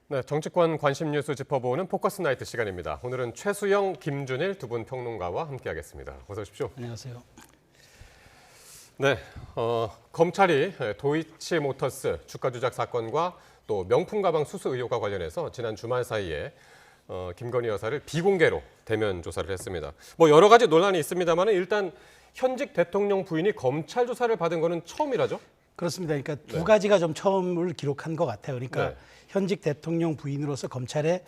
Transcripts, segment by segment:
네, 정치권 관심 뉴스 짚어보는 포커스 나이트 시간입니다. 오늘은 최수영, 김준일 두 분 평론가와 함께하겠습니다. 어서 오십시오. 안녕하세요. 네, 검찰이 도이치모터스 주가 조작 사건과 또 명품 가방 수수 의혹과 관련해서 지난 주말 사이에 김건희 여사를 비공개로 대면 조사를 했습니다. 뭐 여러 가지 논란이 있습니다만 일단 현직 대통령 부인이 검찰 조사를 받은 거는 처음이라죠? 그렇습니다. 그러니까 두 가지가 좀 처음을 기록한 것 같아요. 그러니까 네. 현직 대통령 부인으로서 검찰에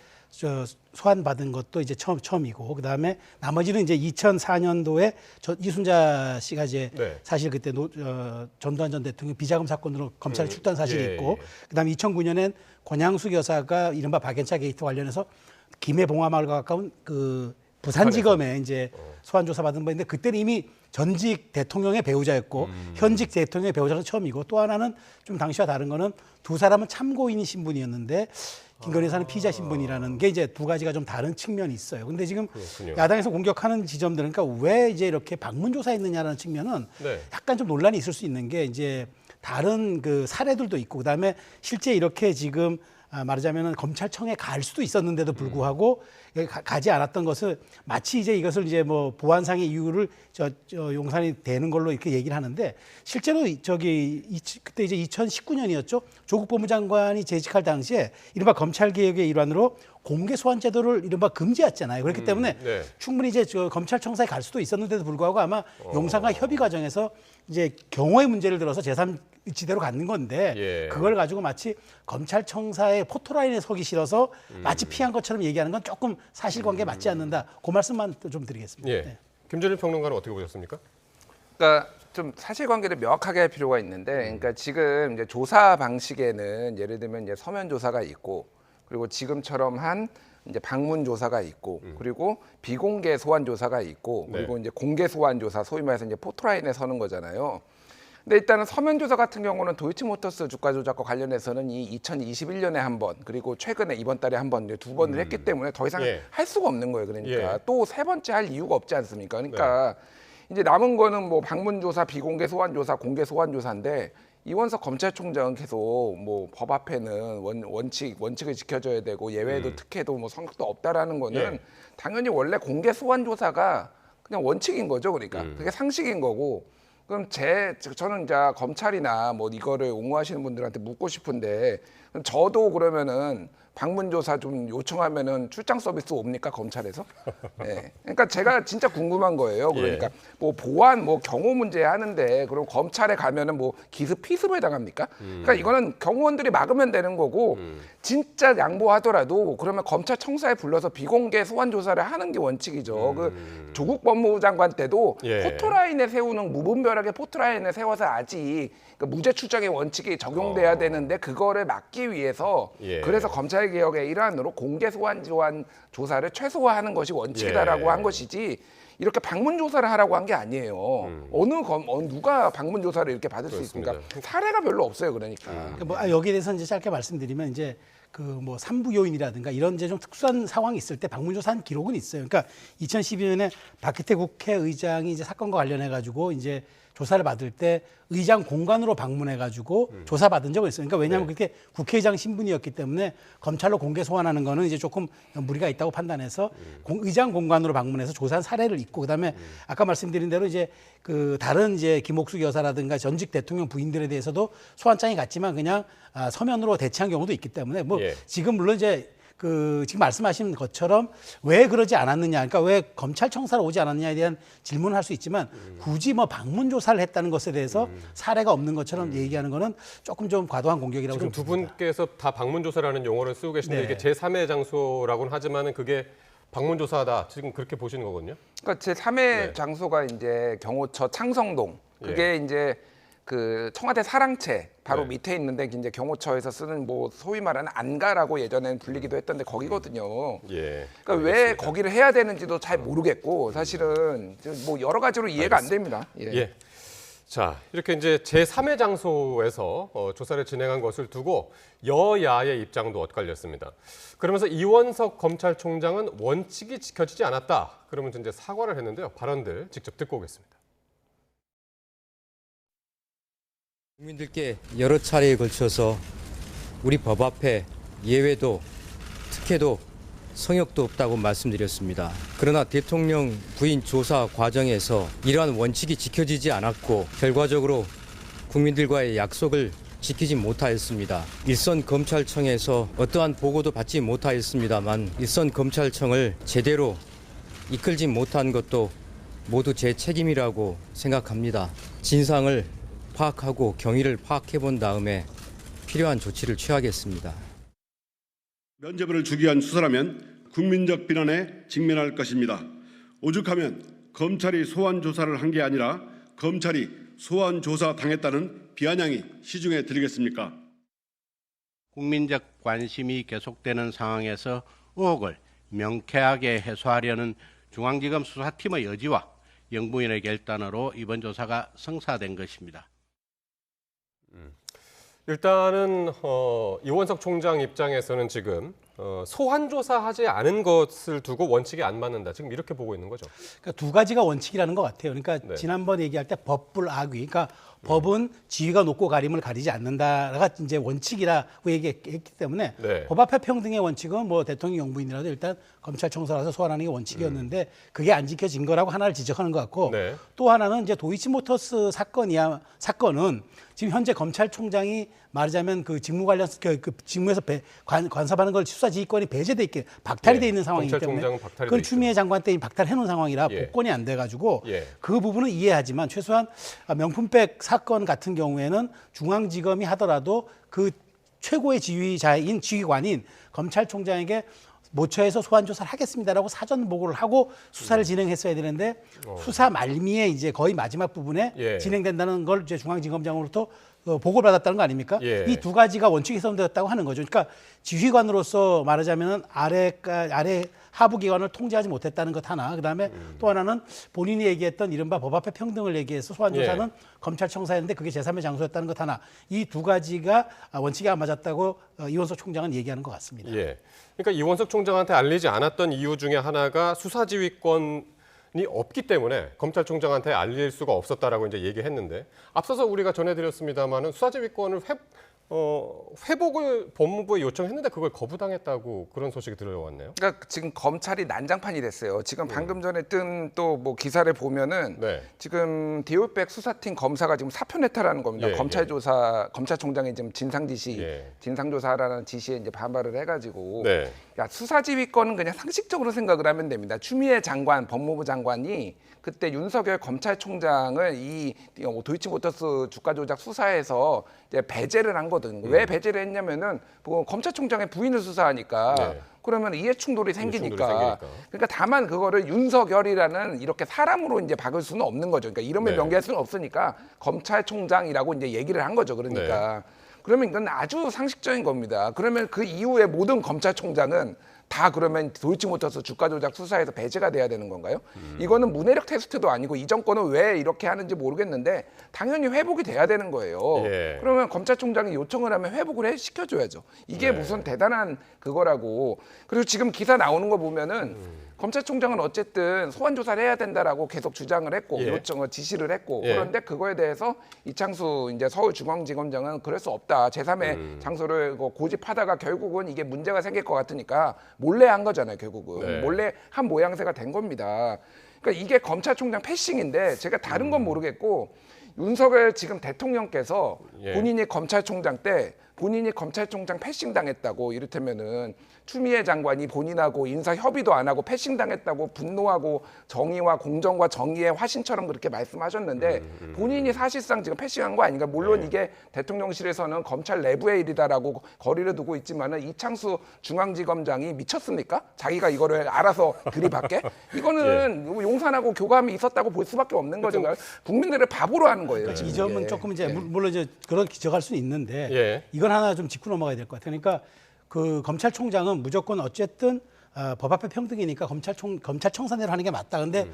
소환받은 것도 이제 처음이고, 그 다음에 나머지는 이제 2004년도에 이순자 씨가 이제 네. 사실 그때 전두환 전 대통령 비자금 사건으로 검찰에 출두한 사실이 예, 있고, 예. 그 다음에 2009년엔 권양숙 여사가 이른바 박연차 게이트 관련해서 김해 봉화마을과 가까운 그 부산지검에 이제 소환 조사 받은 바인데, 그때는 이미 전직 대통령의 배우자였고 현직 대통령의 배우자는 처음이고, 또 하나는 좀 당시와 다른 거는 두 사람은 참고인 신분이었는데 김건희 여사는 피의자 신분이라는 게 이제 두 가지가 좀 다른 측면이 있어요. 근데 지금 그렇군요. 야당에서 공격하는 지점들은, 그러니까 왜 이제 이렇게 방문 조사했느냐라는 측면은 네. 약간 좀 논란이 있을 수 있는 게, 이제 다른 그 사례들도 있고, 그다음에 실제 이렇게 지금 말하자면은 검찰청에 갈 수도 있었는데도 불구하고 가지 않았던 것을 마치 이제 이것을 이제 뭐 보안상의 이유를 용산이 되는 걸로 이렇게 얘기를 하는데, 실제로 그때 이제 2019년이었죠. 조국 법무장관이 재직할 당시에 이른바 검찰 개혁의 일환으로 공개 소환 제도를 이른바 금지했잖아요. 그렇기 때문에 네. 충분히 이제 검찰청사에 갈 수도 있었는데도 불구하고 아마 용산과 협의 과정에서 이제 경호의 문제를 들어서 제3지대로 갖는 건데, 예. 그걸 가지고 마치 검찰청사의 포토라인에 서기 싫어서 마치 피한 것처럼 얘기하는 건 조금 사실관계에 맞지 않는다. 그 말씀만 좀 드리겠습니다. 예. 네. 김준일 평론가는 어떻게 보셨습니까? 그러니까 좀 사실관계를 명확하게 할 필요가 있는데, 그러니까 지금 이제 조사 방식에는 예를 들면 이제 서면 조사가 있고, 그리고 지금처럼 한 이제 방문 조사가 있고, 그리고 비공개 소환 조사가 있고, 그리고 네. 이제 공개 소환 조사, 소위 말해서 이제 포토라인에 서는 거잖아요. 근데 일단은 서면 조사 같은 경우는 도이치모터스 주가 조작과 관련해서는 이 2021년에 한 번, 그리고 최근에 이번 달에 한 번, 두 번을 했기 때문에 더 이상 예. 할 수가 없는 거예요. 그러니까 예. 또 세 번째 할 이유가 없지 않습니까? 그러니까 이제 남은 거는 뭐 방문 조사, 비공개 소환 조사, 공개 소환 조사인데, 이원석 검찰총장은 계속 뭐 법 앞에는 원칙을 지켜줘야 되고, 예외도 특혜도 뭐 성격도 없다라는 거는 예. 당연히 원래 공개 소환 조사가 그냥 원칙인 거죠. 그러니까 그게 상식인 거고. 그럼 저는 이제 검찰이나 뭐 이거를 옹호하시는 분들한테 묻고 싶은데, 그럼 저도 그러면은 방문 조사 좀 요청하면은 출장 서비스 옵니까, 검찰에서? 네. 그러니까 제가 진짜 궁금한 거예요. 그러니까 예. 뭐 보안, 뭐 경호 문제 하는데, 그럼 검찰에 가면은 뭐 기습 피습을 당합니까? 그러니까 이거는 경호원들이 막으면 되는 거고, 진짜 양보하더라도 그러면 검찰청사에 불러서 비공개 소환 조사를 하는 게 원칙이죠. 그 조국 법무부 장관 때도 예. 포토라인에 세우는, 무분별하게 포토라인에 세워서 아직 그 무죄 추정의 원칙이 적용돼야 되는데, 그거를 막기 위해서 예. 그래서 검찰 개혁의 일환으로 공개 소환 조사를 최소화하는 것이 원칙이다라고 예. 한 것이지, 이렇게 방문 조사를 하라고 한 게 아니에요. 누가 방문 조사를 이렇게 받을 그렇습니다. 수 있습니까? 사례가 별로 없어요. 그러니까. 그러니까 뭐 여기에 대해서 이제 짧게 말씀드리면, 이제 그 뭐 삼부 요인이라든가 이런 이제 좀 특수한 상황이 있을 때 방문 조사한 기록은 있어요. 그러니까 2012년에 박기태 국회의장이 이제 사건과 관련해 가지고 이제 조사를 받을 때 의장 공간으로 방문해 가지고 조사받은 적은 있어요. 그러니까 왜냐하면 네. 그게 국회의장 신분이었기 때문에 검찰로 공개 소환하는 거는 이제 조금 무리가 있다고 판단해서 의장 공간으로 방문해서 조사한 사례를 있고, 그다음에 아까 말씀드린 대로 이제 그 다른 이제 김옥숙 여사라든가 전직 대통령 부인들에 대해서도 소환장이 갔지만 그냥 서면으로 대체한 경우도 있기 때문에, 뭐 예. 지금 물론 이제 그 지금 말씀하신 것처럼 왜 그러지 않았느냐, 그러니까 왜 검찰청사로 오지 않았느냐에 대한 질문을 할 수 있지만, 굳이 뭐 방문 조사를 했다는 것에 대해서 사례가 없는 것처럼 얘기하는 거는 조금 좀 과도한 공격이라고 지금 좀 두 봅니다. 분께서 다 방문 조사라는 용어를 쓰고 계신데 네. 이게 제3의 장소라고는 하지만은 그게 방문 조사다. 지금 그렇게 보시는 거거든요. 그러니까 제 3의 네. 장소가 이제 경호처 창성동. 그게 이제 그 청와대 사랑채 바로 네. 밑에 있는데, 이제 경호처에서 쓰는 뭐 소위 말하는 안가라고 예전에는 불리기도 했던데 거기거든요. 예. 그러니까 왜 알겠습니다. 거기를 해야 되는지도 잘 모르겠고, 사실은 뭐 여러 가지로 이해가 안 됩니다. 예. 자, 이렇게 이제 제3의 장소에서 조사를 진행한 것을 두고 여야의 입장도 엇갈렸습니다. 그러면서 이원석 검찰총장은 원칙이 지켜지지 않았다. 그러면서 이제 사과를 했는데요. 발언들 직접 듣고 오겠습니다. 국민들께 여러 차례에 걸쳐서 우리 법 앞에 예외도 특혜도 성역도 없다고 말씀드렸습니다. 그러나 대통령 부인 조사 과정에서 이러한 원칙이 지켜지지 않았고 결과적으로 국민들과의 약속을 지키지 못하였습니다. 일선 검찰청에서 어떠한 보고도 받지 못하였습니다만 일선 검찰청을 제대로 이끌지 못한 것도 모두 제 책임이라고 생각합니다. 진상을 파악하고 경위를 파악해 본 다음에 필요한 조치를 취하겠습니다. 면죄부를 주기 위한 수사라면 국민적 비난에 직면할 것입니다. 오죽하면 검찰이 소환 조사를 한 게 아니라 검찰이 소환 조사 당했다는 비아냥이 시중에 들리겠습니까? 국민적 관심이 계속되는 상황에서 의혹을 명쾌하게 해소하려는 중앙지검 수사팀의 의지와 영부인의 결단으로 이번 조사가 성사된 것입니다. 일단은 이원석 총장 입장에서는 지금 소환 조사하지 않은 것을 두고 원칙이 안 맞는다. 지금 이렇게 보고 있는 거죠. 그러니까 두 가지가 원칙이라는 것 같아요. 그러니까 네. 지난번 얘기할 때 법불악위, 그러니까 법은 지위가 높고 가림을 가리지 않는다가 이제 원칙이라고 얘기했기 때문에 네. 법 앞에 평등의 원칙은 뭐 대통령 영부인이라도 일단 검찰청사라서 소환하는 게 원칙이었는데 그게 안 지켜진 거라고 하나를 지적하는 것 같고 네. 또 하나는 이제 도이치모터스 사건은 지금 현재 검찰총장이 말하자면 그 직무 관련 그 직무에서 간섭하는 걸 수사지휘권이 배제돼 있게 박탈이 예, 돼 있는 상황이기 때문에 검찰총장은 박탈이 돼 그건 있죠. 추미애 장관 때 박탈해 놓은 상황이라 예. 복권이 안 돼가지고 예. 그 부분은 이해하지만 최소한 명품백 사건 같은 경우에는 중앙지검이 하더라도 그 최고의 지휘자인 지휘관인 검찰총장에게 모처에서 소환 조사를 하겠습니다라고 사전 보고를 하고 수사를 진행했어야 되는데 수사 말미에 이제 거의 마지막 부분에 예. 진행된다는 걸 이제 중앙지검장으로부터 보고를 받았다는 거 아닙니까? 예. 이 두 가지가 원칙이 훼손되었다고 하는 거죠. 그러니까 지휘관으로서 말하자면 아래 하부 기관을 통제하지 못했다는 것 하나, 그다음에 또 하나는 본인이 얘기했던 이른바 법 앞에 평등을 얘기해서 소환 조사는 예. 검찰청사였는데 그게 제3의 장소였다는 것 하나, 이 두 가지가 원칙이 안 맞았다고 이원석 총장은 얘기하는 것 같습니다. 예. 그러니까 이원석 총장한테 알리지 않았던 이유 중에 하나가 수사지휘권이 없기 때문에 검찰총장한테 알릴 수가 없었다라고 이제 얘기했는데 앞서서 우리가 전해드렸습니다마는 수사지휘권을 회복을 법무부에 요청했는데 그걸 거부당했다고 그런 소식이 들어왔네요. 그러니까 지금 검찰이 난장판이 됐어요. 지금 방금 전에 뜬 또 뭐 기사를 보면은 네. 지금 디올백 수사팀 검사가 지금 사표 내타라는 겁니다. 예, 검찰총장이 지금 진상조사라는 지시에 이제 반발을 해가지고 네. 야, 수사지휘권은 그냥 상식적으로 생각을 하면 됩니다. 추미애 장관, 법무부 장관이 그때 윤석열 검찰총장을 이 도이치모터스 주가 조작 수사에서 이제 배제를 한 거거든요. 왜 배제를 했냐면은 뭐 검찰총장의 부인을 수사하니까 네. 그러면 이해 충돌이 생기니까. 생기니까. 그러니까 다만 그거를 윤석열이라는 이렇게 사람으로 이제 박을 수는 없는 거죠. 그러니까 이름을 네. 명기할 수는 없으니까 검찰총장이라고 이제 얘기를 한 거죠. 그러니까. 그러면 이건 아주 상식적인 겁니다. 그러면 그 이후에 모든 검찰총장은 다 그러면 도이치모터스 주가 조작 수사에서 배제가 돼야 되는 건가요? 이거는 문해력 테스트도 아니고 이 정권은 왜 이렇게 하는지 모르겠는데 당연히 회복이 돼야 되는 거예요. 예. 그러면 검찰총장이 요청을 하면 회복을 시켜줘야죠. 이게 네. 무슨 대단한 그거라고. 그리고 지금 기사 나오는 거 보면은 검찰총장은 어쨌든 소환 조사를 해야 된다라고 계속 주장을 했고 예. 요청을 지시를 했고 예. 그런데 그거에 대해서 이창수 이제 서울중앙지검장은 그럴 수 없다. 제3의 장소를 고집하다가 결국은 이게 문제가 생길 것 같으니까 몰래 한 거잖아요. 결국은 네. 몰래 한 모양새가 된 겁니다. 그러니까 이게 검찰총장 패싱인데 제가 다른 건 모르겠고 윤석열 지금 대통령께서 예. 본인이 검찰총장 때 본인이 검찰총장 패싱 당했다고 이를테면은 추미애 장관이 본인하고 인사 협의도 안 하고 패싱 당했다고 분노하고 정의와 공정과 정의의 화신처럼 그렇게 말씀하셨는데 본인이 사실상 지금 패싱한 거 아닌가? 물론 이게 대통령실에서는 검찰 내부의 일이다라고 거리를 두고 있지만은 이창수 중앙지검장이 미쳤습니까? 자기가 이거를 알아서 들이받게? 이거는 용산하고 교감이 있었다고 볼 수밖에 없는 거죠. 그러니까 국민들을 바보로 하는 거예요. 이 점은 조금 이제 물론 이제 그렇게 지적할 수는 있는데 예. 이건 하나 좀 짚고 넘어가야 될 것 같아요. 그러니까 그 검찰총장은 무조건 어쨌든 법 앞에 평등이니까 검찰청사대로 하는 게 맞다. 근데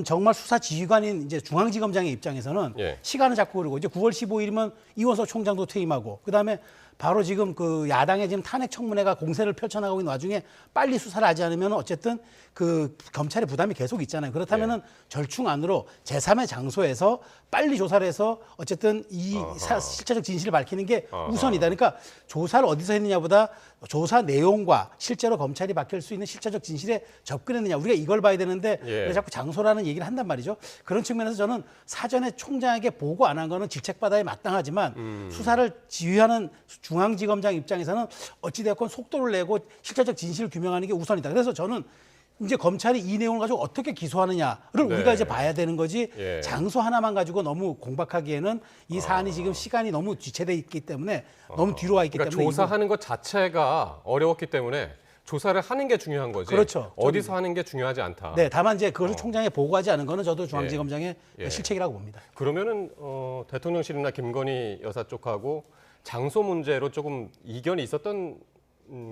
정말 수사 지휘관인 이제 중앙지검장의 입장에서는 예. 시간을 자꾸 그러고 이제 9월 15일이면 이원석 총장도 퇴임하고 그다음에 바로 지금 그 야당의 지금 탄핵 청문회가 공세를 펼쳐나가고 있는 와중에 빨리 수사를 하지 않으면 어쨌든 그 검찰의 부담이 계속 있잖아요. 그렇다면은 절충안으로 제3의 장소에서 빨리 조사를 해서 어쨌든 이 실체적 진실을 밝히는 게 우선이다. 그러니까 조사를 어디서 했느냐보다 조사 내용과 실제로 검찰이 밝힐 수 있는 실체적 진실에 접근했느냐, 우리가 이걸 봐야 되는데 왜 자꾸 장소라는 얘기를 한단 말이죠. 그런 측면에서 저는 사전에 총장에게 보고 안 한 거는 질책받아야 마땅하지만 수사를 지휘하는 중앙지검장 입장에서는 어찌되었건 속도를 내고 실체적 진실을 규명하는 게 우선이다. 그래서 저는 이제 검찰이 이 내용을 가지고 어떻게 기소하느냐를 우리가 이제 봐야 되는 거지, 장소 하나만 가지고 너무 공박하기에는 이 사안이 지금 시간이 너무 지체돼 있기 때문에 너무 뒤로 와 있기 그러니까 때문에 조사하는 것 자체가 어려웠기 때문에 조사를 하는 게 중요한 거지. 그렇죠. 어디서 하는 게 중요하지 않다. 네, 다만 이제 그것을 총장에 보고하지 않은 거는 저도 중앙지검장의 실책이라고 봅니다. 그러면은 대통령실이나 김건희 여사 쪽하고 장소 문제로 조금 이견이 있었던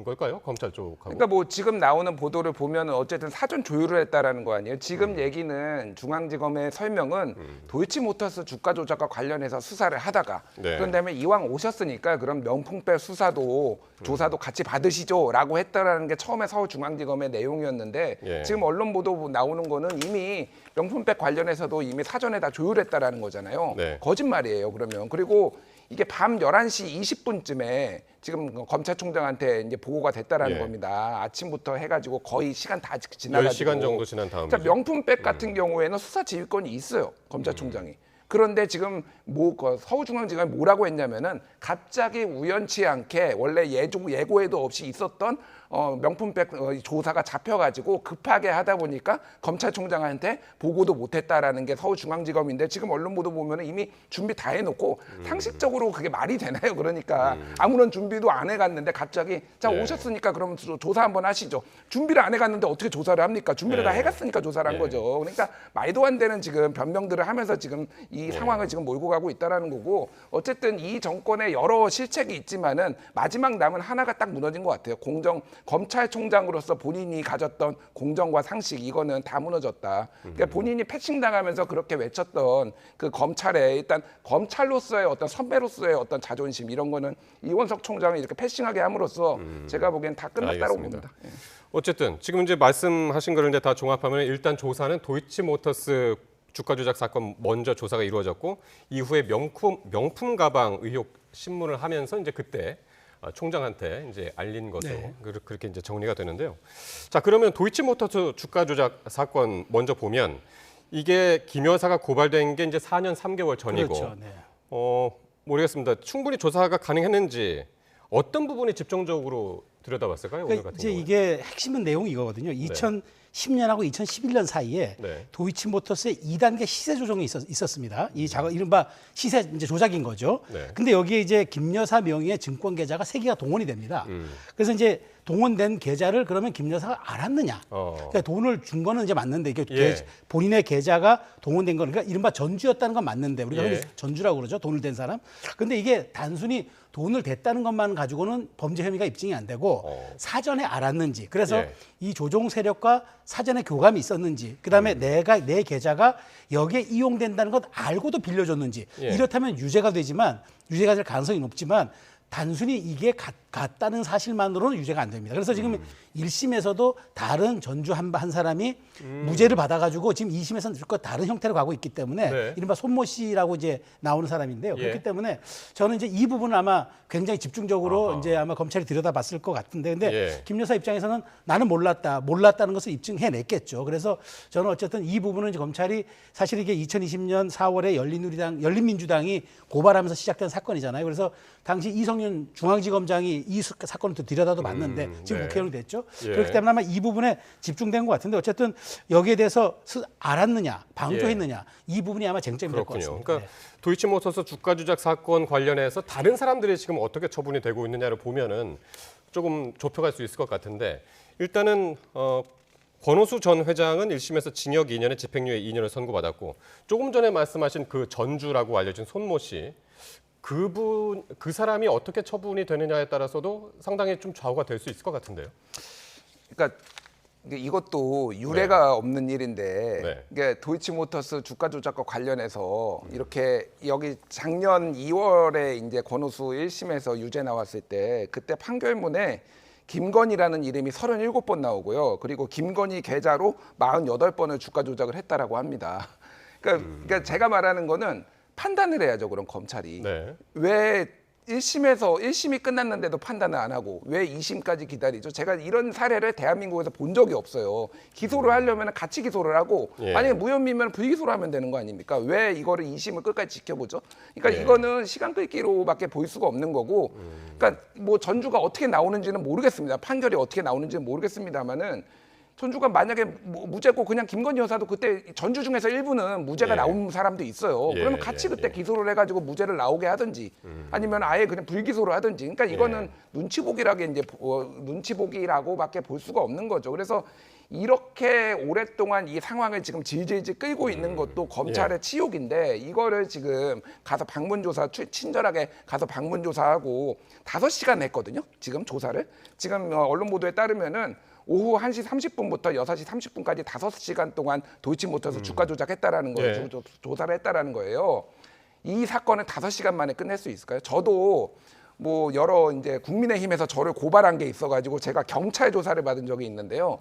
걸까요? 검찰 쪽하고. 그러니까 뭐 지금 나오는 보도를 보면 어쨌든 사전 조율을 했다라는 거 아니에요. 지금 얘기는 중앙지검의 설명은 도이치모터스 주가 조작과 관련해서 수사를 하다가 그런 다음에 이왕 오셨으니까 그럼 명품백 수사도 조사도 같이 받으시죠라고 했다라는 게 처음에 서울중앙지검의 내용이었는데 지금 언론 보도 나오는 거는 이미 명품백 관련해서도 이미 사전에 다 조율했다라는 거잖아요. 거짓말이에요. 그러면 그리고 이게 밤 11시 20분쯤에 지금 검찰총장한테 이제 보고가 됐다라는 겁니다. 아침부터 해가지고 거의 시간 다 지나가지고 10시간 정도 지난 다음에. 자, 명품백 같은 경우에는 수사 지휘권이 있어요. 검찰총장이. 그런데 지금 서울중앙지검이 뭐라고 했냐면은 갑자기 우연치 않게 원래 예고에도 없이 있었던 명품백 조사가 잡혀가지고 급하게 하다 보니까 검찰총장한테 보고도 못했다라는 게 서울중앙지검인데 지금 언론 보도 보면 이미 준비 다 해놓고 상식적으로 그게 말이 되나요? 그러니까 아무런 준비도 안 해갔는데 갑자기 자 오셨으니까 그럼 조사 한번 하시죠. 준비를 안 해갔는데 어떻게 조사를 합니까? 준비를 다 해갔으니까 조사를 한 거죠. 그러니까 말도 안 되는 지금 변명들을 하면서 지금 이 상황을 지금 몰고 가고 있다라는 거고 어쨌든 이 정권에 여러 실책이 있지만은 마지막 남은 하나가 딱 무너진 것 같아요. 검찰총장으로서 본인이 가졌던 공정과 상식 이거는 다 무너졌다. 그러니까 본인이 패싱 당하면서 그렇게 외쳤던 그 검찰의 일단 검찰로서의 어떤 선배로서의 어떤 자존심 이런 거는 이원석 총장이 이렇게 패싱하게 함으로써 제가 보기엔 다 끝났다고 봅니다. 어쨌든 지금 이제 말씀하신 거를 이제 다 종합하면 일단 조사는 도이치모터스 주가 조작 사건 먼저 조사가 이루어졌고 이후에 명품 가방 의혹 신문을 하면서 이제 그때 총장한테 이제 알린 것으로 그렇게 이제 정리가 되는데요. 자, 그러면 도이치모터스 주가 조작 사건 먼저 보면 이게 김 여사가 고발된 게 이제 4년 3개월 전이고 그렇죠. 모르겠습니다. 충분히 조사가 가능했는지 어떤 부분이 집중적으로 들여다봤을까요? 오늘 그러니까 같은 이제 경우에. 이게 핵심은 내용이 이거거든요. 2010년하고 2011년 사이에 도이치모터스의 2단계 시세 조정이 있었습니다. 이 작업 이른바 시세 이제 조작인 거죠. 근데 여기에 이제 김 여사 명의의 증권 계좌가 3개가 동원이 됩니다. 그래서 이제 동원된 계좌를 그러면 김 여사가 알았느냐? 그러니까 돈을 준 거는 이제 맞는데 이게 본인의 계좌가 동원된 거는 그러니까 이른바 전주였다는 건 맞는데 우리가 흔히 전주라고 그러죠. 돈을 댄 사람. 근데 이게 단순히 돈을 댔다는 것만 가지고는 범죄 혐의가 입증이 안 되고 사전에 알았는지 그래서 이 조종 세력과 사전에 교감이 있었는지 그다음에 내 계좌가 여기에 이용된다는 것 알고도 빌려줬는지 이렇다면 유죄가 되지만 유죄가 될 가능성이 높지만 단순히 이게 같다는 사실만으로는 유죄가 안 됩니다. 그래서 지금 1심에서도 다른 전주 한 사람이 무죄를 받아가지고 지금 2심에서는 다른 형태로 가고 있기 때문에 이른바 손모 씨라고 이제 나오는 사람인데요. 그렇기 때문에 저는 이제 이 부분을 아마 굉장히 집중적으로 이제 아마 검찰이 들여다봤을 것 같은데 근데 김 여사 입장에서는 나는 몰랐다는 것을 입증해냈겠죠. 그래서 저는 어쨌든 이 부분은 이제 검찰이 사실 이게 2020년 4월에 열린민주당이 고발하면서 시작된 사건이잖아요. 그래서 당시 이성윤 중앙지검장이 이 사건을 또 들여다도 봤는데 지금 국회의원이 됐죠. 그렇기 때문에 아마 이 부분에 집중된 것 같은데 어쨌든 여기에 대해서 알았느냐, 방조했느냐 이 부분이 아마 쟁점이 될 것 같습니다. 그러니까 도이치모터스 주가 조작 사건 관련해서 다른 사람들이 지금 어떻게 처분이 되고 있느냐를 보면은 조금 좁혀갈 수 있을 것 같은데 일단은 권오수 전 회장은 1심에서 징역 2년에 집행유예 2년을 선고받았고 조금 전에 말씀하신 그 전주라고 알려진 손모 씨 그 사람이 어떻게 처분이 되느냐에 따라서도 상당히 좀 좌우가 될 수 있을 것 같은데요. 그러니까 이것도 유례가 없는 일인데 네. 이게 도이치모터스 주가 조작과 관련해서 이렇게 여기 작년 2월에 이제 권오수 1심에서 유죄 나왔을 때 그때 판결문에 김건희라는 이름이 37번 나오고요. 그리고 김건희 계좌로 48번을 주가 조작을 했다라고 합니다. 그러니까 제가 말하는 거는 판단을 해야죠. 그럼 검찰이. 네. 왜 1심이 끝났는데도 판단을 안 하고 왜 2심까지 기다리죠? 제가 이런 사례를 대한민국에서 본 적이 없어요. 기소를 하려면 같이 기소를 하고 예. 만약에 무혐의면 불기소를 하면 되는 거 아닙니까? 왜 이거를 2심을 끝까지 지켜보죠? 그러니까 예. 이거는 시간 끌기로밖에 보일 수가 없는 거고 그러니까 뭐 전주가 어떻게 나오는지는 모르겠습니다. 판결이 어떻게 나오는지는 모르겠습니다만은 전주가 만약에 무죄고 그냥 김건희 여사도 그때 전주 중에서 일부는 무죄가 예. 나온 사람도 있어요. 예, 그러면 같이 예, 그때 예. 기소를 해가지고 무죄를 나오게 하든지 아니면 아예 그냥 불기소를 하든지. 그러니까 이거는 눈치보기라고밖에 볼 수가 없는 거죠. 그래서 이렇게 오랫동안 이 상황을 지금 질질질 끌고 있는 것도 검찰의 치욕인데 이거를 지금 가서 방문조사 친절하게 가서 방문조사하고 5시간 했거든요. 지금 조사를. 지금 언론 보도에 따르면은 오후 1시 30분부터 6시 30분까지 5시간 동안 도이치모터스 주가 조작했다라는 거예요. 예. 조사를 했다라는 거예요. 이 사건을 5시간 만에 끝낼 수 있을까요? 저도 뭐 여러 이제 국민의힘에서 저를 고발한 게 있어가지고 제가 경찰 조사를 받은 적이 있는데요.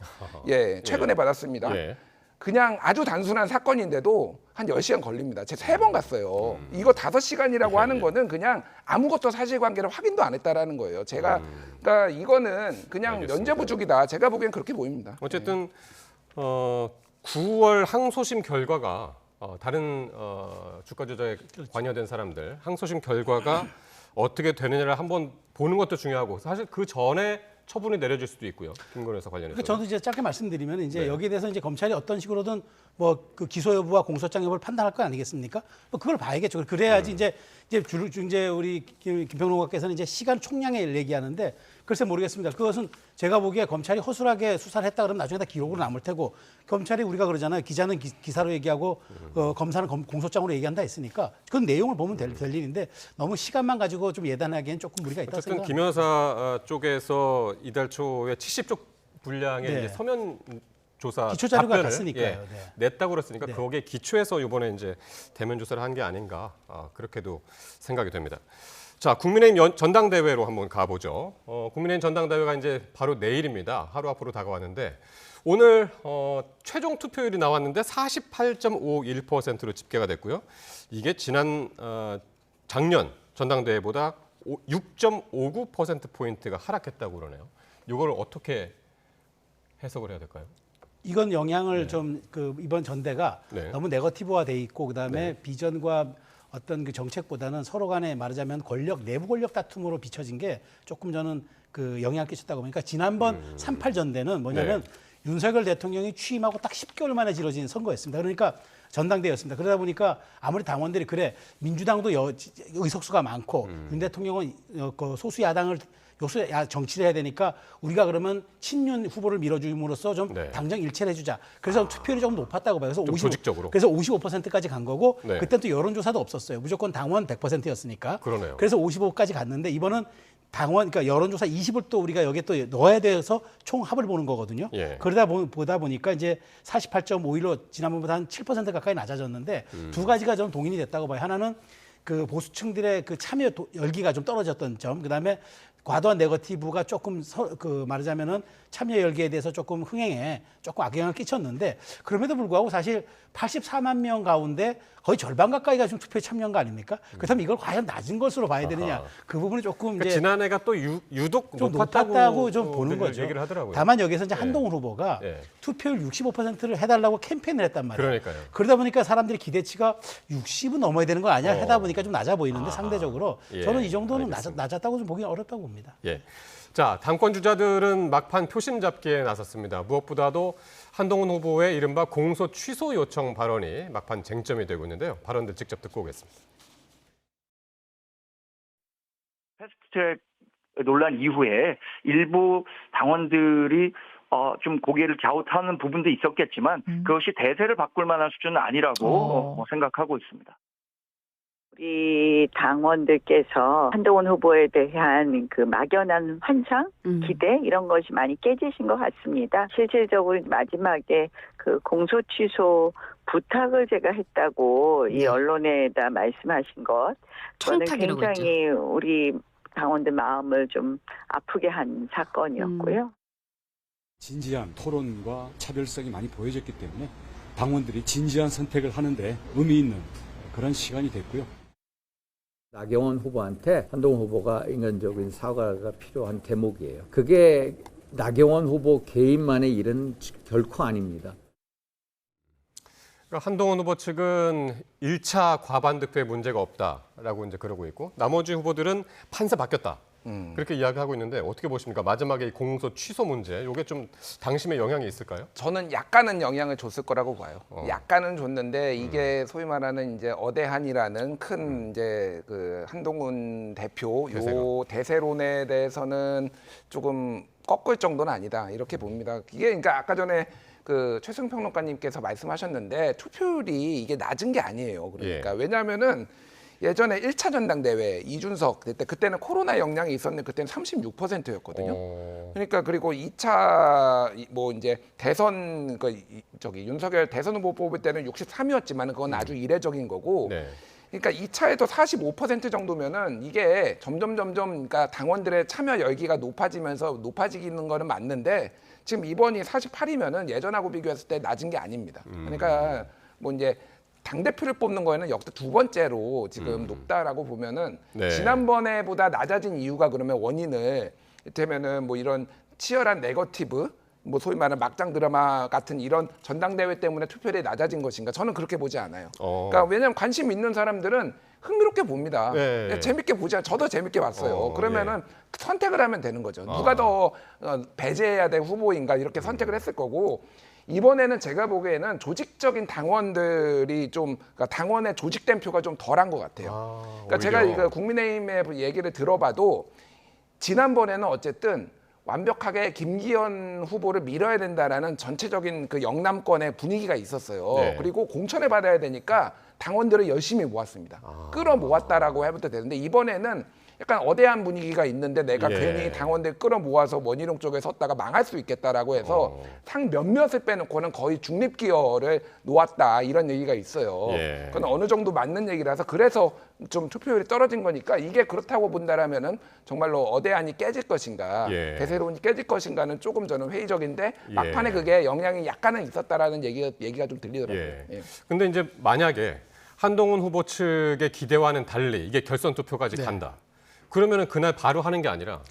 예, 최근에 받았습니다. 예. 그냥 아주 단순한 사건인데도 한 10시간 걸립니다. 제가 3번 갔어요. 이거 5시간이라고 하는 거는 그냥 아무것도 사실관계를 확인도 안 했다라는 거예요. 제가 그러니까 이거는 그냥 알겠습니다. 면죄부족이다. 제가 보기엔 그렇게 보입니다. 어쨌든 9월 항소심 결과가 다른 주가 조작에 관여된 사람들 항소심 결과가 어떻게 되느냐를 한번 보는 것도 중요하고 사실 그 전에 처분이 내려질 수도 있고요. 김건희 여사 관련해서. 그러니까 저도 이제 짧게 말씀드리면 이제 네. 여기에 대해서 이제 검찰이 어떤 식으로든 뭐 그 기소 여부와 공소장 여부를 판단할 거 아니겠습니까? 뭐 그걸 봐야겠죠. 그래야지 이제 우리 김평론가께서는 이제 시간 총량을 얘기하는데 글쎄 모르겠습니다. 그것은 제가 보기에 검찰이 허술하게 수사를 했다 그러면 나중에 다 기록으로 남을 테고 검찰이 우리가 그러잖아요. 기자는 기사로 얘기하고 검사는 공소장으로 얘기한다 했으니까 그 내용을 보면 될 일인데 너무 시간만 가지고 좀 예단하기엔 조금 무리가 있다고 어쨌든 생각합니다. 김 여사 쪽에서 이달 초에 70쪽 분량의 네. 이제 서면 조사 기초 자료가 답변을, 갔으니까요. 예, 네. 냈다고 그랬으니까 네. 거기에 기초해서 이번에 이제 대면 조사를 한 게 아닌가 그렇게도 생각이 됩니다. 자, 국민의힘 전당대회로 한번 가보죠. 국민의힘 전당대회가 이제 바로 내일입니다. 하루 앞으로 다가왔는데 오늘 최종 투표율이 나왔는데 48.51%로 집계가 됐고요. 이게 지난 작년 전당대회보다 6.59%포인트가 하락했다고 그러네요. 이걸 어떻게 해석을 해야 될까요? 이건 영향을 좀 이번 전대가 네. 너무 네거티브화돼 있고 그다음에 비전과 어떤 그 정책보다는 서로 간에 말하자면 내부 권력 다툼으로 비춰진 게 조금 저는 그 영향을 끼쳤다고 보니까 지난번 38 전대는 뭐냐면 윤석열 대통령이 취임하고 딱 10개월 만에 지러진 선거였습니다. 그러니까 전당대회였습니다. 그러다 보니까 아무리 당원들이 민주당도 의석수가 많고 윤 대통령은 소수 야당을 정치를 해야 되니까 우리가 그러면 친윤 후보를 밀어줌으로써 좀 네. 당정 일체를 해주자. 그래서 투표율이 조금 높았다고 봐요. 그래서 좀 조직적으로. 그래서 55%까지 간 거고 네. 그때는 또 여론조사도 없었어요. 무조건 당원 100%였으니까. 그러네요. 그래서 55까지 갔는데 이번은 그러니까 여론조사 20을 또 우리가 여기에 또 넣어야 돼서 총 합을 보는 거거든요. 예. 보다 보니까 이제 48.51로 지난번보다 한 7% 가까이 낮아졌는데 두 가지가 좀 동인이 됐다고 봐요. 하나는 그 보수층들의 그 참여 열기가 좀 떨어졌던 점, 그다음에 과도한 네거티브가 조금 말하자면은 참여 열기에 대해서 조금 흥행에 조금 악영향을 끼쳤는데 그럼에도 불구하고 사실 84만 명 가운데 거의 절반 가까이가 지금 투표에 참여한 거 아닙니까? 그렇다면 이걸 과연 낮은 것으로 봐야 되느냐? 그 부분이 조금 그러니까 이제 지난해가 또 유독 좀 높았다고 높았다고 좀 보는 거죠. 얘기를 하더라고요. 다만 여기서 이제 한동훈 후보가 예. 투표율 65%를 해달라고 캠페인을 했단 말이에요. 그러니까요. 그러다 보니까 사람들이 기대치가 60은 넘어야 되는 거 아니야? 하다 보니까 좀 낮아 보이는데 상대적으로 예, 저는 이 정도는 알겠습니다. 낮았다고 좀 보기 어렵다고 봅니다. 예. 자, 당권 주자들은 막판 표심 잡기에 나섰습니다. 무엇보다도 한동훈 후보의 이른바 공소 취소 요청 발언이 막판 쟁점이 되고 있는데요. 발언들 직접 듣고 오겠습니다. 패스트트랙 논란 이후에 일부 당원들이 좀 고개를 갸웃하는 부분도 있었겠지만 그것이 대세를 바꿀 만한 수준은 아니라고 생각하고 있습니다. 우리 당원들께서 한동훈 후보에 대한 그 막연한 환상, 기대 이런 것이 많이 깨지신 것 같습니다. 실질적으로 마지막에 그 공소 취소 부탁을 제가 했다고 이 언론에다 말씀하신 것, 저는 청탁이라고 굉장히 우리 당원들 마음을 좀 아프게 한 사건이었고요. 진지한 토론과 차별성이 많이 보여졌기 때문에 당원들이 진지한 선택을 하는데 의미 있는 그런 시간이 됐고요. 나경원 후보한테 한동훈 후보가 인간적인 사과가 필요한 대목이에요. 그게 나경원 후보 개인만의 일은 결코 아닙니다. 그러니까 한동훈 후보 측은 1차 과반 득표에 문제가 없다라고 이제 그러고 있고 나머지 후보들은 판세 바뀌었다. 그렇게 이야기하고 있는데 어떻게 보십니까? 마지막에 이 공소 취소 문제, 이게 좀 당심에 영향이 있을까요? 저는 약간은 영향을 줬을 거라고 봐요. 약간은 줬는데 이게 소위 말하는 이제 어대한이라는 큰 이제 그 한동훈 대표 요 대세론에 대해서는 조금 꺾을 정도는 아니다 이렇게 봅니다. 이게 그러니까 아까 전에 그 최승 평론가님께서 말씀하셨는데 투표율이 이게 낮은 게 아니에요. 그러니까 왜냐하면은 예전에 1차 전당대회 이준석 그때는 코로나 영향이 있었는데 그때는 36%였거든요. 그러니까 그리고 2차 뭐 이제 대선 윤석열 대선 후보 뽑을 때는 63이었지만 그건 아주 이례적인 거고. 그러니까 2차에도 45% 정도면은 이게 점점 그러니까 당원들의 참여 열기가 높아지는 거는 맞는데 지금 이번이 48이면은 예전하고 비교했을 때 낮은 게 아닙니다. 그러니까 뭐 이제 당대표를 뽑는 거에는 역대 두 번째로 지금 높다라고 보면은 지난번에보다 낮아진 이유가 그러면 원인을 이를테면은 뭐 이런 치열한 네거티브 뭐 소위 말하는 막장 드라마 같은 이런 전당대회 때문에 투표율이 낮아진 것인가? 저는 그렇게 보지 않아요. 그러니까 왜냐하면 관심 있는 사람들은 흥미롭게 봅니다. 재밌게 보지 않아요. 저도 재밌게 봤어요. 그러면은 선택을 하면 되는 거죠. 누가 더 배제해야 될 후보인가 이렇게 선택을 했을 거고 이번에는 제가 보기에는 조직적인 당원들이 좀 그러니까 당원의 조직된 표가 좀 덜한 것 같아요. 그러니까 제가 이거 국민의힘의 얘기를 들어봐도 지난번에는 어쨌든 완벽하게 김기현 후보를 밀어야 된다라는 전체적인 그 영남권의 분위기가 있었어요. 그리고 공천을 받아야 되니까 당원들을 열심히 모았습니다. 끌어모았다라고 해도 되는데 이번에는 약간 어대한 분위기가 있는데 내가 괜히 당원들 끌어모아서 원희룡 쪽에 섰다가 망할 수 있겠다라고 해서 상 몇몇을 빼놓고는 거의 중립기여를 놓았다 이런 얘기가 있어요. 그건 어느 정도 맞는 얘기라서 그래서 좀 투표율이 떨어진 거니까 이게 그렇다고 본다라면은 정말로 어대한이 깨질 것인가 대세론이 깨질 것인가는 조금 저는 회의적인데 막판에 그게 영향이 약간은 있었다라는 얘기가 좀 들리더라고요. 근데 이제 만약에 한동훈 후보 측의 기대와는 달리 이게 결선 투표까지 간다. 그러면은 그날 바로 하는 게 아니라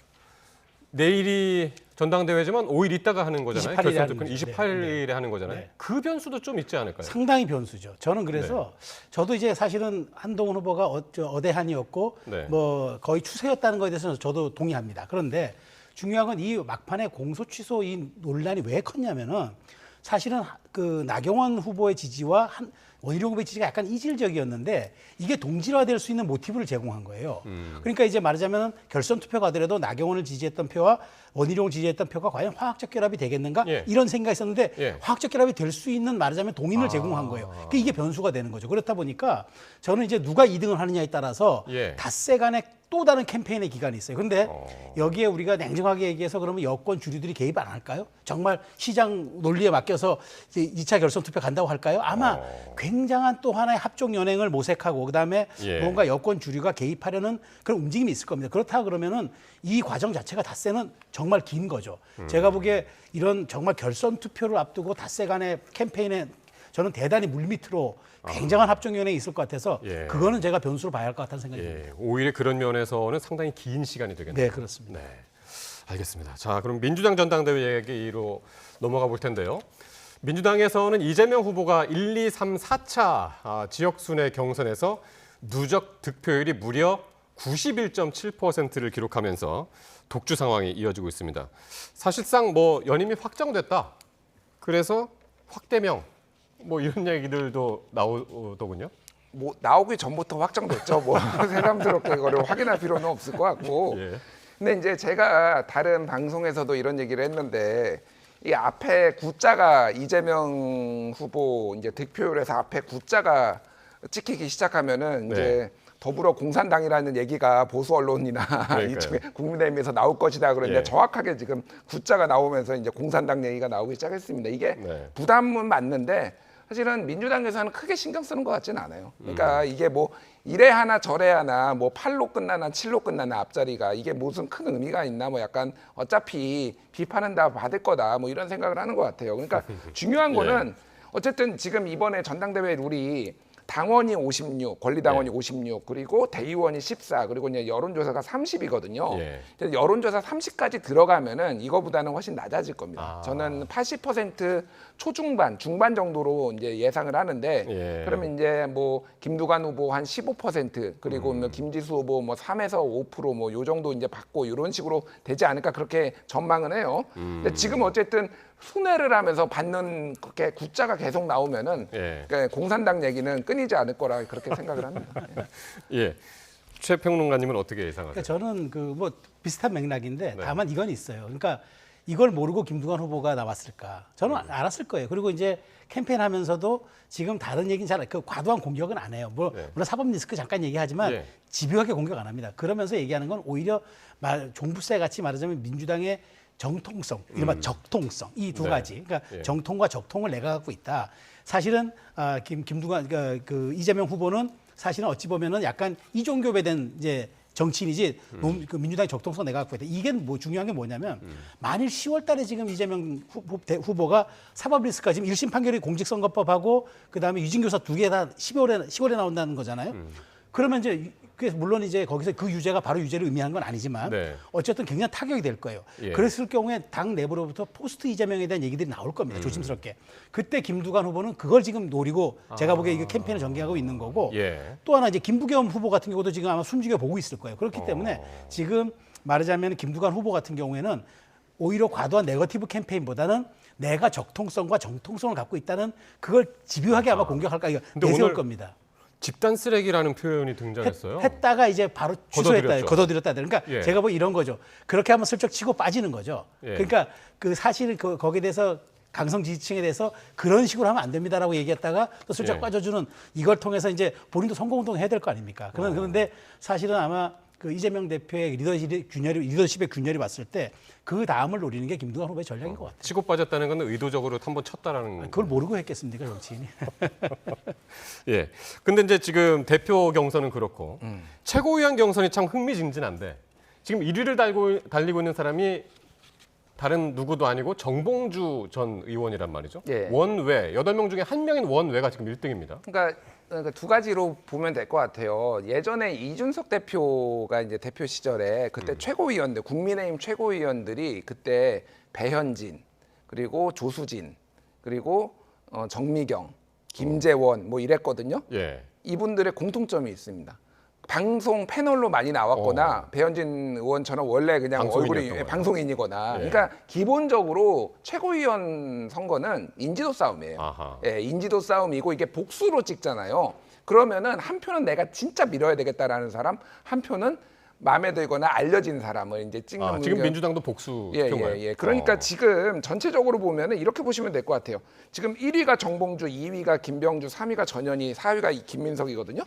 내일이 전당대회지만 5일 있다가 하는 거잖아요. 28일에 결선 하는 투표는 28일에 하는 거잖아요. 그 변수도 좀 있지 않을까요? 상당히 변수죠. 저는 그래서 저도 이제 사실은 한동훈 후보가 어대한이었고 뭐 거의 추세였다는 거에 대해서는 저도 동의합니다. 그런데 중요한 건 이 막판에 공소 취소 이 논란이 왜 컸냐면은 사실은 그 나경원 후보의 지지와 원희룡 후보의 지지가 약간 이질적이었는데 이게 동질화될 수 있는 모티브를 제공한 거예요. 그러니까 이제 말하자면 결선 투표가 되더라도 나경원을 지지했던 표와 원희룡을 지지했던 표가 과연 화학적 결합이 되겠는가 이런 생각이 있었는데 화학적 결합이 될 수 있는 말하자면 동인을 제공한 거예요. 그러니까 이게 변수가 되는 거죠. 그렇다 보니까 저는 이제 누가 2등을 하느냐에 따라서 닷새 간에 또 다른 캠페인의 기간이 있어요. 그런데 여기에 우리가 냉정하게 얘기해서 그러면 여권 주류들이 개입 안 할까요? 정말 시장 논리에 맡겨서 2차 결선 투표 간다고 할까요? 아마 굉장한 또 하나의 합종 연행을 모색하고 그다음에 뭔가 여권 주류가 개입하려는 그런 움직임이 있을 겁니다. 그렇다 그러면은 이 과정 자체가 닷새는 정말 긴 거죠. 제가 보기에 이런 정말 결선 투표를 앞두고 닷새 간의 캠페인에 저는 대단히 물밑으로 굉장한 합종연행이 있을 것 같아서 그거는 제가 변수로 봐야 할 것 같다는 생각이 듭니다. 오히려 그런 면에서는 상당히 긴 시간이 되겠네요. 네, 그렇습니다. 네, 알겠습니다. 자, 그럼 민주당 전당대회 얘기로 넘어가 볼 텐데요. 민주당에서는 이재명 후보가 1, 2, 3, 4차 지역순회 경선에서 누적 득표율이 무려 91.7%를 기록하면서 독주 상황이 이어지고 있습니다. 사실상 뭐 연임이 확정됐다. 그래서 확대명 뭐 이런 얘기들도 나오더군요. 뭐 나오기 전부터 확정됐죠. 뭐 새삼스럽게 그걸 확인할 필요는 없을 것 같고. 근데 이제 제가 다른 방송에서도 이런 얘기를 했는데 이 앞에 구자가 이재명 후보 이제 득표율에서 앞에 구자가 찍히기 시작하면은 이제 더불어 공산당이라는 얘기가 보수 언론이나 이쪽에 국민의힘에서 나올 것이다 그런데 정확하게 지금 구자가 나오면서 이제 공산당 얘기가 나오기 시작했습니다. 이게 부담은 맞는데 사실은 민주당에서는 크게 신경 쓰는 것 같지는 않아요. 그러니까 이게 뭐 이래 하나 저래 하나 뭐 8로 끝나나 7로 끝나나 앞자리가 이게 무슨 큰 의미가 있나 뭐 약간 어차피 비판은 다 받을 거다 뭐 이런 생각을 하는 것 같아요. 그러니까 중요한 거는 어쨌든 지금 이번에 전당대회 룰이 당원이 56, 권리당원이 56, 그리고 대의원이 14, 그리고 이제 여론조사가 30이거든요. 여론조사 30까지 들어가면은 이거보다는 훨씬 낮아질 겁니다. 저는 80% 초중반, 중반 정도로 이제 예상을 하는데, 그러면 이제 뭐 김두관 후보 한 15%, 그리고 뭐 김지수 후보 뭐 3에서 5% 뭐 요 정도 이제 받고 이런 식으로 되지 않을까 그렇게 전망은 해요. 근데 지금 어쨌든 순회를 하면서 받는 그렇게 구자가 계속 나오면은 그러니까 공산당 얘기는 끊이지 않을 거라 그렇게 생각을 합니다. 예. 최 평론가님은 어떻게 예상하세요? 그러니까 저는 그 뭐 비슷한 맥락인데 다만 이건 있어요. 그러니까 이걸 모르고 김두관 후보가 나왔을까? 저는 알았을 거예요. 그리고 이제 캠페인하면서도 지금 다른 얘기는 잘 그 과도한 공격은 안 해요. 물론 사법 리스크 잠깐 얘기하지만 집요하게 공격 안 합니다. 그러면서 얘기하는 건 오히려 종부세 같이 말하자면 민주당의 정통성, 이른바 적통성 이 두 가지. 그러니까 정통과 적통을 내가 갖고 있다. 사실은 김두관 그 이재명 후보는 사실은 어찌 보면은 약간 이종교배된 이제 정치인이지 그 민주당의 적통성 내가 갖고 있다. 이게 뭐 중요한 게 뭐냐면 만일 10월달에 지금 이재명 후보가 사법 리스크가 지금 1심 판결이 공직선거법하고 그다음에 유진교사 두 개 다 10월에 나온다는 거잖아요. 그러면 이제 물론 이제 거기서 그 유죄가 바로 유죄를 의미하는 건 아니지만 어쨌든 굉장히 타격이 될 거예요. 그랬을 경우에 당 내부로부터 포스트 이재명에 대한 얘기들이 나올 겁니다. 조심스럽게. 그때 김두관 후보는 그걸 지금 노리고 제가 보기에 이게 캠페인을 전개하고 있는 거고 또 하나 이제 김부겸 후보 같은 경우도 지금 아마 숨죽여 보고 있을 거예요. 그렇기 때문에 지금 말하자면 김두관 후보 같은 경우에는 오히려 과도한 네거티브 캠페인보다는 내가 적통성과 정통성을 갖고 있다는 그걸 집요하게 아마 공격할까 이거 내세울 겁니다. 집단 쓰레기라는 표현이 등장했어요. 했다가 이제 바로 취소했다, 걷어들였다. 그러니까 제가 뭐 이런 거죠. 그렇게 하면 슬쩍 치고 빠지는 거죠. 그러니까 그 사실 거기에 대해서 강성 지지층에 대해서 그런 식으로 하면 안 됩니다라고 얘기했다가 또 슬쩍 빠져주는 이걸 통해서 이제 본인도 선거운동 해야 될 거 아닙니까? 그런데 사실은 아마 그 이재명 대표의 리더십의 균열이 왔을 때 그 다음을 노리는 게 김두관 후보의 전략인 것 같아요. 치고 빠졌다는 건 의도적으로 한번 쳤다라는. 그걸 모르고 했겠습니까, 정치인이? 예. 근데 이제 지금 대표 경선은 그렇고 최고위원 경선이 참 흥미진진한데 지금 1위를 달리고 있는 사람이 다른 누구도 아니고 정봉주 전 의원이란 말이죠. 원외 8명 중에 1명인 원외가 지금 1등입니다. 그러니까 두 가지로 보면 될 것 같아요. 예전에 이준석 대표가 이제 대표 시절에 그때 최고위원들, 국민의힘 최고위원들이 그때 배현진, 그리고 조수진, 그리고 정미경, 김재원 뭐 이랬거든요. 이분들의 공통점이 있습니다. 방송 패널로 많이 나왔거나 배현진 의원처럼 원래 그냥 얼굴이 방송인이거나 그러니까 기본적으로 최고위원 선거는 인지도 싸움이에요. 인지도 싸움이고 이게 복수로 찍잖아요. 그러면은 한 표는 내가 진짜 밀어야 되겠다라는 사람, 한 표는 마음에 들거나 알려진 사람을 이제 찍는 지금 민주당도 복수 표인가요? 그러니까 지금 전체적으로 보면은 이렇게 보시면 될 것 같아요. 지금 1위가 정봉주, 2위가 김병주, 3위가 전현희, 4위가 김민석이거든요.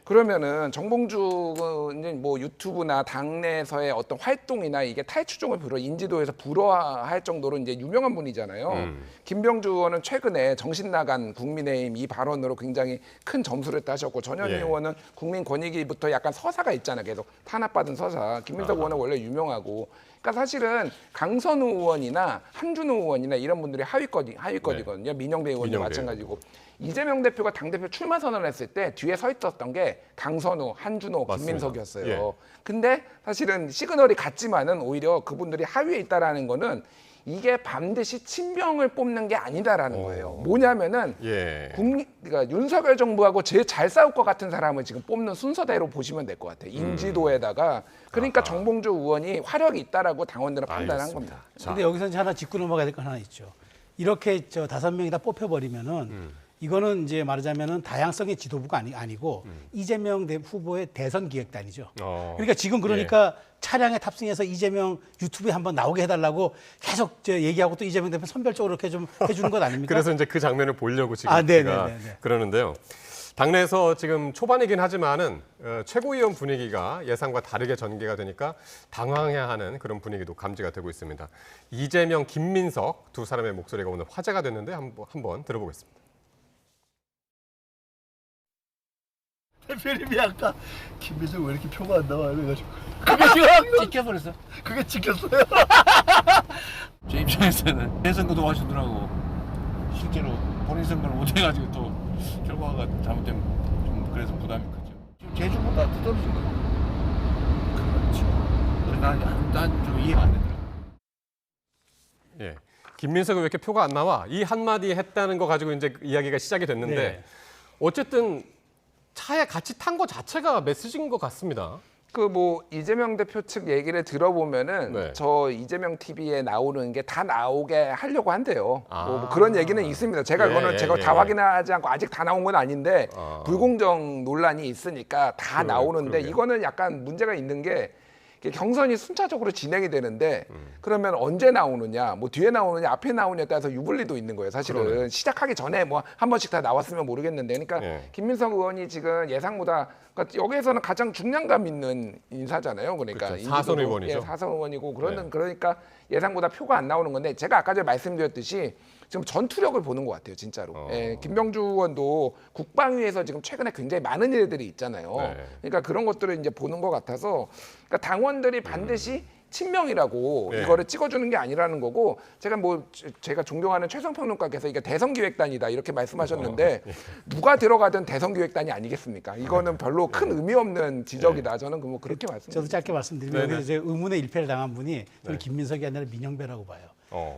그러면은 정봉주는 뭐 유튜브나 당내에서의 어떤 활동이나 이게 탈추종을 인지도에서 불허할 정도로 이제 유명한 분이잖아요. 김병주 의원은 최근에 정신 나간 국민의힘 이 발언으로 굉장히 큰 점수를 따셨고 전현희 의원은 국민권익위부터 약간 서사가 있잖아요. 계속 탄압받은 서사. 김민석 의원은 원래 유명하고. 그러니까 사실은 강선우 의원이나 한준호 의원이나 이런 분들이 하위권이거든요. 민영배 의원도 마찬가지고. 이재명 대표가 당대표 출마 선언을 했을 때 뒤에 서 있었던 게 강선우, 한준호, 김민석이었어요. 근데 사실은 시그널이 같지만은 오히려 그분들이 하위에 있다라는 거는 이게 반드시 친명을 뽑는 게 아니다라는 거예요. 뭐냐면은 그러니까 윤석열 정부하고 제일 잘 싸울 것 같은 사람을 지금 뽑는 순서대로 보시면 될 것 같아요. 인지도에다가. 그러니까 정봉주 의원이 화력이 있다라고 당원들은 판단한 겁니다. 근데 여기서 이제 하나 짚고 넘어가야 될 건 하나 있죠. 이렇게 5명이 다 뽑혀버리면은 이거는 이제 말하자면은 다양성의 지도부가 아니고 이재명 후보의 대선 기획단이죠. 그러니까 지금 차량에 탑승해서 이재명 유튜브에 한번 나오게 해달라고 계속 얘기하고 또 이재명 대표 선별적으로 이렇게 좀 해주는 것 아닙니까? 그래서 이제 그 장면을 보려고 지금 그러는데요. 당내에서 지금 초반이긴 하지만은 최고위원 분위기가 예상과 다르게 전개가 되니까 당황해하는 그런 분위기도 감지가 되고 있습니다. 이재명, 김민석 두 사람의 목소리가 오늘 화제가 됐는데 한번 들어보겠습니다. 대표님이 아까 김민석 왜 이렇게 표가 안 나와 이래가지고 그게 찍혀버렸어. 그게 찍혔어요. 제 입장에서는 대선거도 하시더라고. 실제로 본인 선거를 못해가지고 또 결과가 잘못되면 좀 그래서 부담이 크죠. 지금 제주보다 더 떨어진 거죠. 그렇죠. 난좀 이해가 안 되더라고. 예, 김민석이 왜 이렇게 표가 안 나와? 이 한마디 했다는 거 가지고 이제 이야기가 시작이 됐는데 네. 어쨌든 차에 같이 탄 거 자체가 메시지인 것 같습니다. 그 뭐 이재명 대표 측 얘기를 들어보면은 네. 저 이재명 TV에 나오는 게 다 나오게 하려고 한대요. 아. 뭐 그런 얘기는 있습니다. 제가 예, 그거는 예, 제가 예. 다 확인하지 않고 아직 다 나온 건 아닌데 불공정 논란이 있으니까 다 나오는데 그러게요. 이거는 약간 문제가 있는 게 이게 경선이 순차적으로 진행이 되는데 그러면 언제 나오느냐, 뭐 뒤에 나오느냐, 앞에 나오느냐에 따라서 유불리도 있는 거예요. 사실은 그러네. 시작하기 전에 뭐 한 번씩 다 나왔으면 모르겠는데, 그러니까 예. 김민석 의원이 지금 예상보다 그러니까 여기에서는 가장 중량감 있는 인사잖아요. 그러니까 그렇죠. 사선 인지도도, 의원이죠. 예, 사선 의원이고 네. 그러니까 예상보다 표가 안 나오는 건데 제가 아까 전에 말씀드렸듯이 지금 전투력을 보는 것 같아요, 진짜로. 예, 김병주 의원도 국방위에서 지금 최근에 굉장히 많은 일들이 있잖아요. 네. 그러니까 그런 것들을 이제 보는 것 같아서 그러니까 당원들이 반드시 친명이라고 네. 이거를 찍어주는 게 아니라는 거고 제가 존경하는 최성평론가께서 이게 대선기획단이다 이렇게 말씀하셨는데 누가 들어가든 대선기획단이 아니겠습니까? 이거는 별로 큰 의미 없는 지적이다. 저는 뭐 그렇게 말씀드립니다. 저도 짧게 말씀드리면 네네. 여기 이제 의문의 일패를 당한 분이 저는 김민석이 아니라 민영배라고 봐요.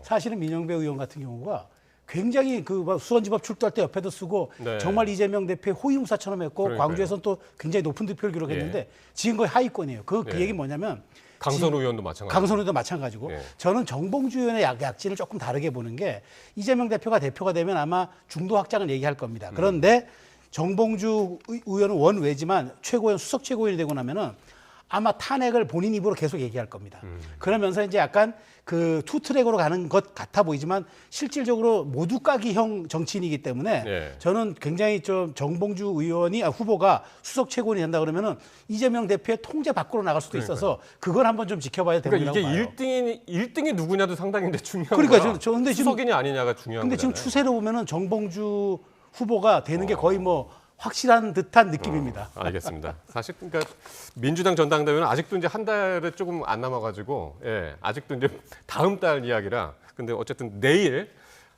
사실은 민영배 의원 같은 경우가 굉장히 그 수원지법 출두할 때 옆에도 쓰고 네. 정말 이재명 대표의 호위무사처럼 했고 그러니까요. 광주에서는 또 굉장히 높은 득표를 기록했는데 지금 거의 하위권이에요. 그 예. 얘기는 뭐냐면 강선 의원도 마찬가지. 강선 의원도 마찬가지고 예. 저는 정봉주 의원의 약진을 조금 다르게 보는 게 이재명 대표가 되면 아마 중도 확장을 얘기할 겁니다. 그런데 정봉주 의원은 원외지만 최고위원 수석 최고위원이 되고 나면은 아마 탄핵을 본인 입으로 계속 얘기할 겁니다. 그러면서 이제 약간 그 투트랙으로 가는 것 같아 보이지만 실질적으로 모두 까기형 정치인이기 때문에 네. 저는 굉장히 좀 정봉주 의원이 후보가 수석 최고위원이 된다 그러면은 이재명 대표의 통제 밖으로 나갈 수도 있어서 그걸 한번 좀 지켜봐야 그러니까 되는 이게 거라고 봐요. 1등이 누구냐도 상당히 중요한 그러니까 거라. 근데 지금 수석이냐 아니냐가 중요한 근데 지금 거잖아요. 추세로 보면은 정봉주 후보가 되는 게 거의 뭐 확실한 듯한 느낌입니다. 알겠습니다. 사실 그러니까 민주당 전당대회는 아직도 이제 한 달을 조금 안 남아가지고 아직도 이제 다음 달 이야기라. 근데 어쨌든 내일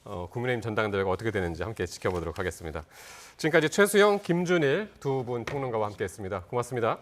국민의힘 전당대회가 어떻게 되는지 함께 지켜보도록 하겠습니다. 지금까지 최수영, 김준일 두 분 평론가와 함께했습니다. 고맙습니다.